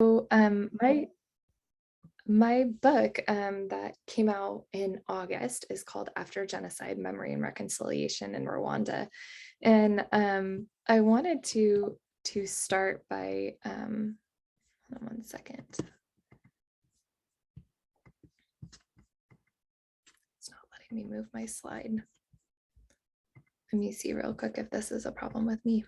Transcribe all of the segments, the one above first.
So my book that came out in August is called After Genocide, Memory and Reconciliation in Rwanda. And I wanted to start by hold on one second. It's not letting me move my slide. Let me see real quick if this is a problem with me.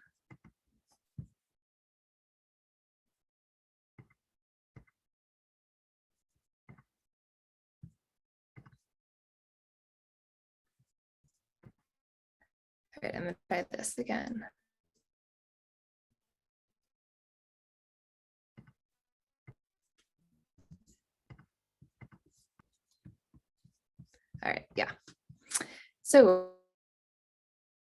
All right, I'm gonna try this again. All right, yeah. So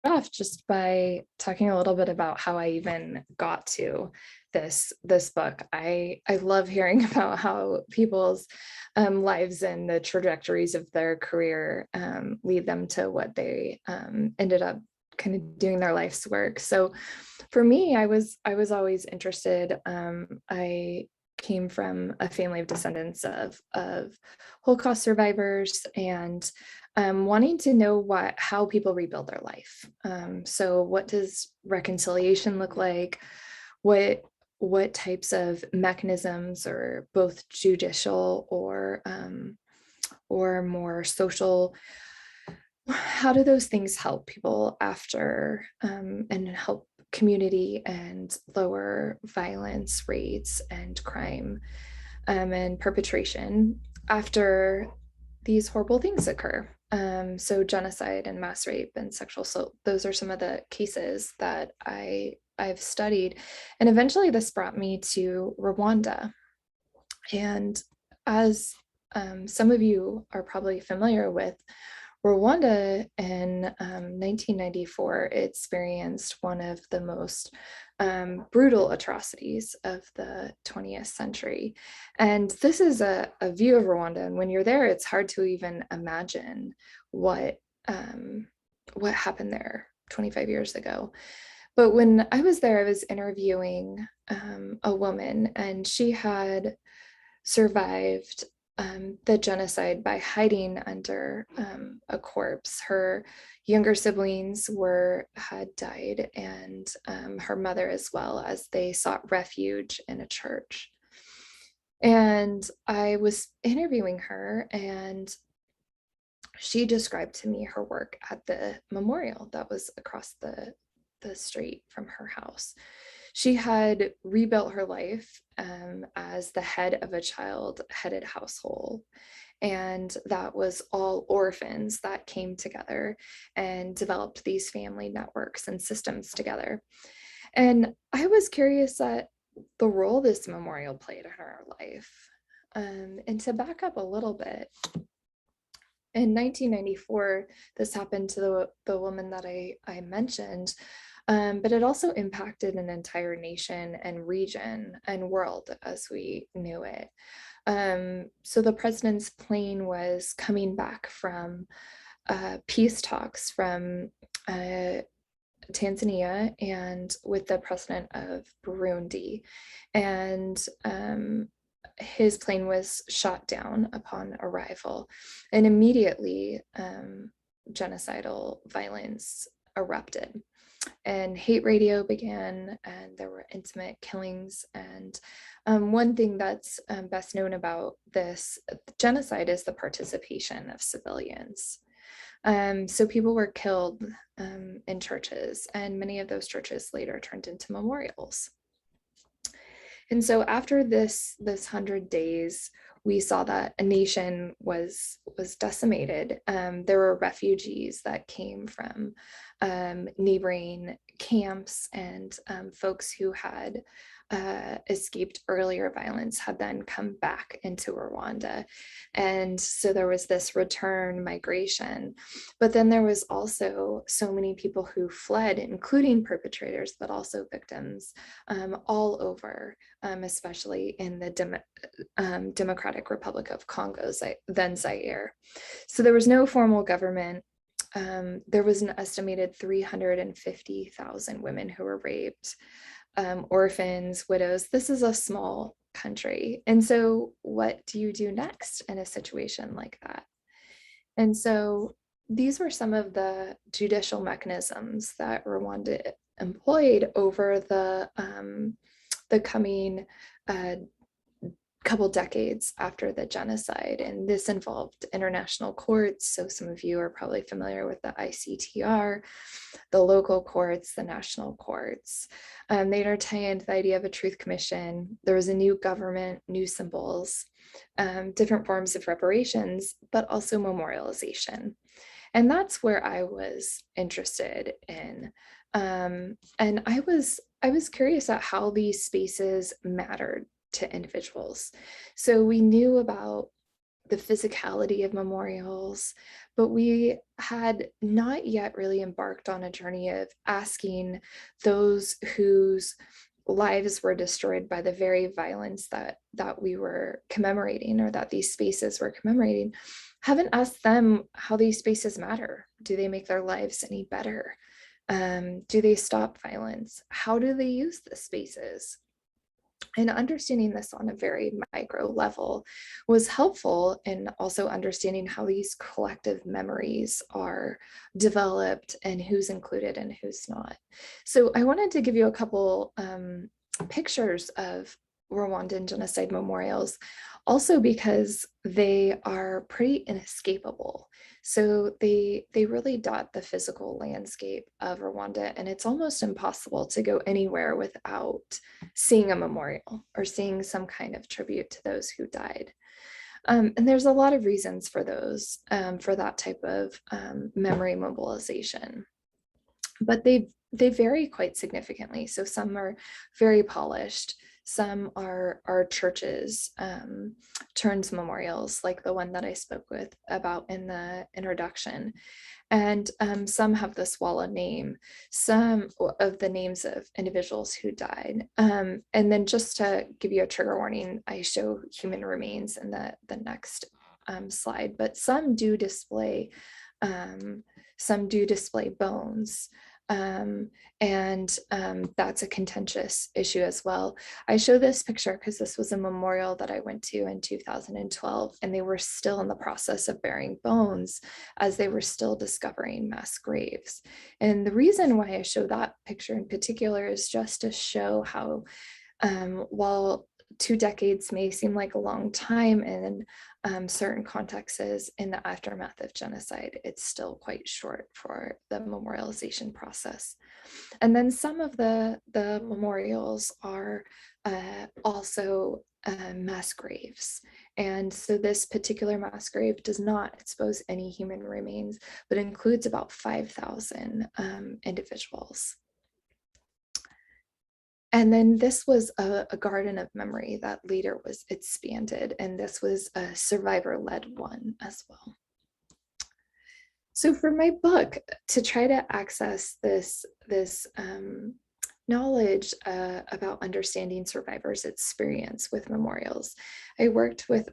off just by talking a little bit about how I even got to this book. I love hearing about how people's lives and the trajectories of their career lead them to what they ended up kind of doing their life's work. So for me, I was always interested. I came from a family of descendants of Holocaust survivors, and wanting to know how people rebuild their life. So what does reconciliation look like? What types of mechanisms, or both judicial or more social, how do those things help people after and help community and lower violence rates and crime and perpetration after these horrible things occur? So genocide and mass rape and sexual assault, those are some of the cases that I've studied. And eventually this brought me to Rwanda. And as some of you are probably familiar with, Rwanda in 1994 experienced one of the most brutal atrocities of the 20th century. And this is a view of Rwanda. And when you're there, it's hard to even imagine what happened there 25 years ago. But when I was there, I was interviewing a woman, and she had survived the genocide by hiding under a corpse. Her younger siblings had died, and her mother as well, as they sought refuge in a church. And I was interviewing her, and she described to me her work at the memorial that was across the street from her house. She had rebuilt her life as the head of a child-headed household. And that was all orphans that came together and developed these family networks and systems together. And I was curious at the role this memorial played in her life. And to back up a little bit, in 1994, this happened to the woman that I mentioned, but it also impacted an entire nation and region and world as we knew it. So the president's plane was coming back from peace talks from Tanzania and with the president of Burundi. And his plane was shot down upon arrival, and immediately genocidal violence erupted, and hate radio began, and there were intimate killings. And one thing that's best known about this genocide is the participation of civilians. So people were killed in churches, and many of those churches later turned into memorials. And so after this 100 days, we saw that a nation was decimated. There were refugees that came from neighboring camps, and folks who had escaped earlier violence had then come back into Rwanda. And so there was this return migration. But then there was also so many people who fled, including perpetrators, but also victims, all over, especially in the Democratic Republic of Congo, then Zaire. So there was no formal government. There was an estimated 350,000 women who were raped, orphans, widows. This is a small country. And so what do you do next in a situation like that? And so these were some of the judicial mechanisms that Rwanda employed over the coming couple decades after the genocide. And this involved international courts. So some of you are probably familiar with the ICTR, the local courts, the national courts. They entertained the idea of a truth commission. There was a new government, new symbols, different forms of reparations, but also memorialization. And that's where I was interested in. And I was curious at how these spaces mattered to individuals. So we knew about the physicality of memorials, but we had not yet really embarked on a journey of asking those whose lives were destroyed by the very violence that we were commemorating, or that these spaces were commemorating. Haven't asked them how these spaces matter. Do they make their lives any better? Do they stop violence? How do they use the spaces? And understanding this on a very micro level was helpful in also understanding how these collective memories are developed and who's included and who's not. So I wanted to give you a couple pictures of Rwandan genocide memorials, also because they are pretty inescapable. So they really dot the physical landscape of Rwanda, and it's almost impossible to go anywhere without seeing a memorial or seeing some kind of tribute to those who died. And there's a lot of reasons for those, for that type of memory mobilization. But they vary quite significantly. So some are very polished, some are churches, turns memorials, like the one that I spoke with about in the introduction. And some have the Swallow name, some of the names of individuals who died. And then just to give you a trigger warning, I show human remains in the next slide, but some do display bones. That's a contentious issue as well. I show this picture because this was a memorial that I went to in 2012, and they were still in the process of burying bones as they were still discovering mass graves. And the reason why I show that picture in particular is just to show how, while 2 decades may seem like a long time in certain contexts in the aftermath of genocide, it's still quite short for the memorialization process. And then some of the memorials are also mass graves. And so this particular mass grave does not expose any human remains, but includes about 5,000 individuals. And then this was a garden of memory that later was expanded, and this was a survivor-led one as well. So for my book, to try to access this knowledge about understanding survivors' experience with memorials, I worked with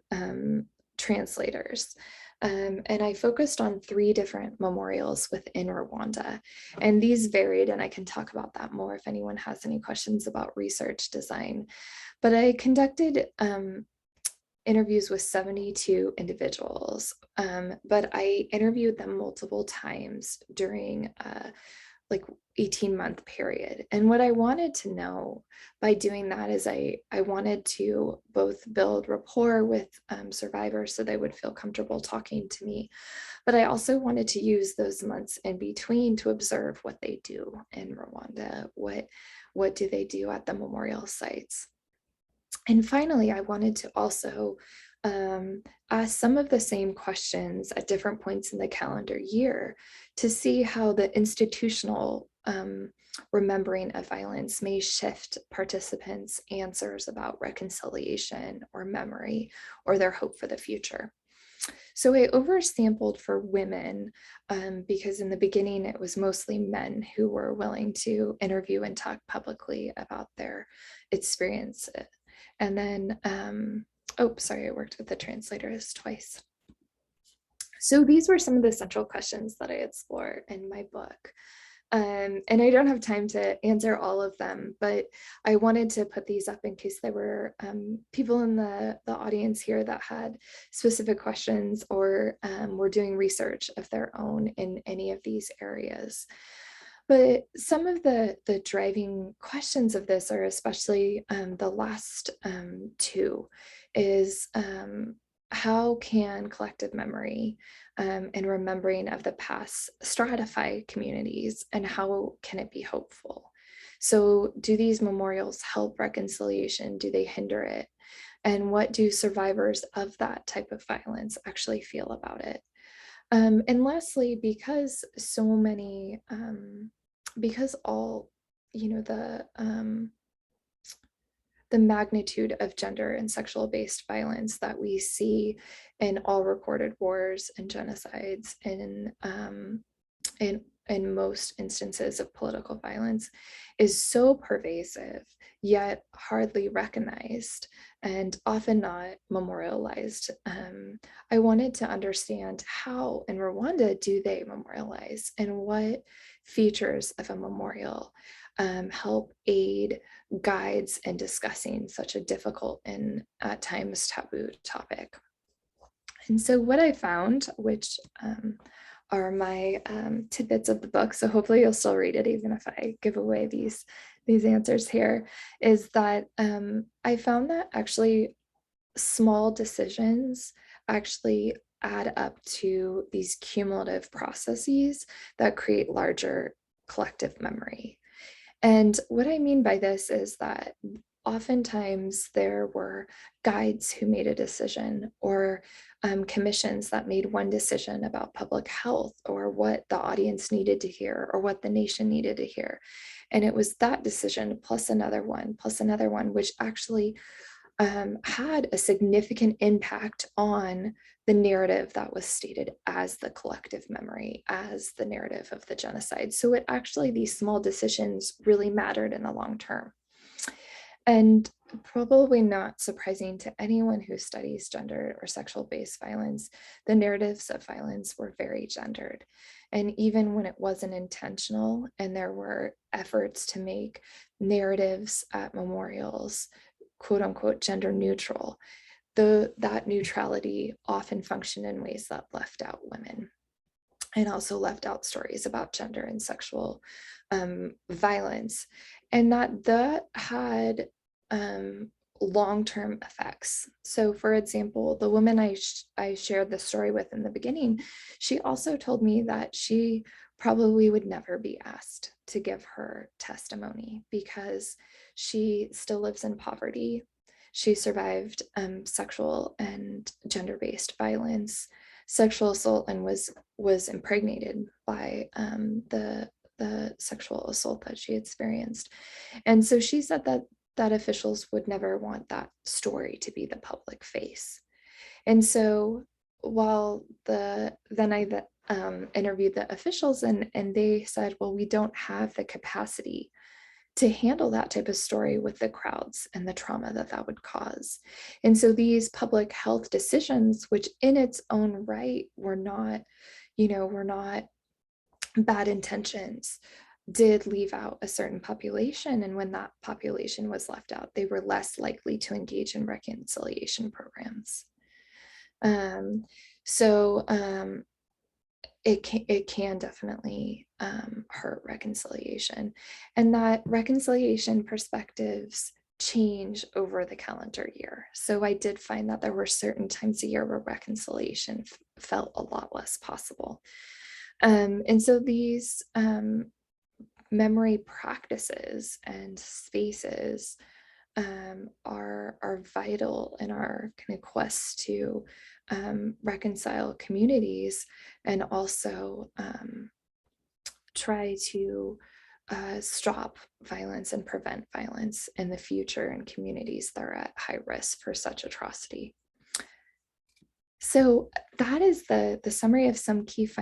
translators. And I focused on 3 different memorials within Rwanda. And these varied, and I can talk about that more if anyone has any questions about research design. But I conducted interviews with 72 individuals, but I interviewed them multiple times during like 18-month period. And what I wanted to know by doing that is I wanted to both build rapport with survivors so they would feel comfortable talking to me, but I also wanted to use those months in between to observe what they do in Rwanda. What do they do at the memorial sites? And finally, I wanted to also ask some of the same questions at different points in the calendar year to see how the institutional remembering of violence may shift participants' answers about reconciliation or memory or their hope for the future. So I oversampled for women because in the beginning it was mostly men who were willing to interview and talk publicly about their experience. And then, oh, sorry, I worked with the translators twice. So these were some of the central questions that I explore in my book. And I don't have time to answer all of them, but I wanted to put these up in case there were people in the audience here that had specific questions or were doing research of their own in any of these areas. But some of the driving questions of this are especially the last two is how can collective memory and remembering of the past stratify communities, and how can it be hopeful? So do these memorials help reconciliation? Do they hinder it? And what do survivors of that type of violence actually feel about it? And lastly, because so many, because all, you know, the magnitude of gender and sexual based violence that we see in all recorded wars and genocides in in most instances of political violence is so pervasive, yet hardly recognized and often not memorialized. I wanted to understand how in Rwanda do they memorialize, and what features of a memorial help aid guides in discussing such a difficult and at times taboo topic. And so what I found, which are my tidbits of the book, so hopefully you'll still read it even if I give away these answers here, is that I found that actually small decisions actually add up to these cumulative processes that create larger collective memory. And what I mean by this is that oftentimes there were guides who made a decision, or commissions that made one decision about public health or what the audience needed to hear or what the nation needed to hear. And it was that decision plus another one, which actually had a significant impact on the narrative that was stated as the collective memory, as the narrative of the genocide. So it actually, these small decisions really mattered in the long term. And probably not surprising to anyone who studies gender or sexual based violence, the narratives of violence were very gendered. And even when it wasn't intentional and there were efforts to make narratives at memorials quote unquote gender neutral, that neutrality often functioned in ways that left out women and also left out stories about gender and sexual violence, and that had long-term effects. So for example, the woman I shared the story with in the beginning, she also told me that she probably would never be asked to give her testimony because she still lives in poverty. She survived sexual and gender-based violence, sexual assault, and was impregnated by the sexual assault that she experienced. And so she said that officials would never want that story to be the public face. And so while then I interviewed the officials, and they said, well, we don't have the capacity to handle that type of story with the crowds and the trauma that would cause. And so these public health decisions, which in its own right were not bad intentions, did leave out a certain population. And when that population was left out, they were less likely to engage in reconciliation programs. So it can definitely hurt reconciliation, and that reconciliation perspectives change over the calendar year. So I did find that there were certain times a year where reconciliation felt a lot less possible. And so these memory practices and spaces are vital in our kind of quest to reconcile communities, and also try to stop violence and prevent violence in the future in communities that are at high risk for such atrocity. So that is the summary of some key findings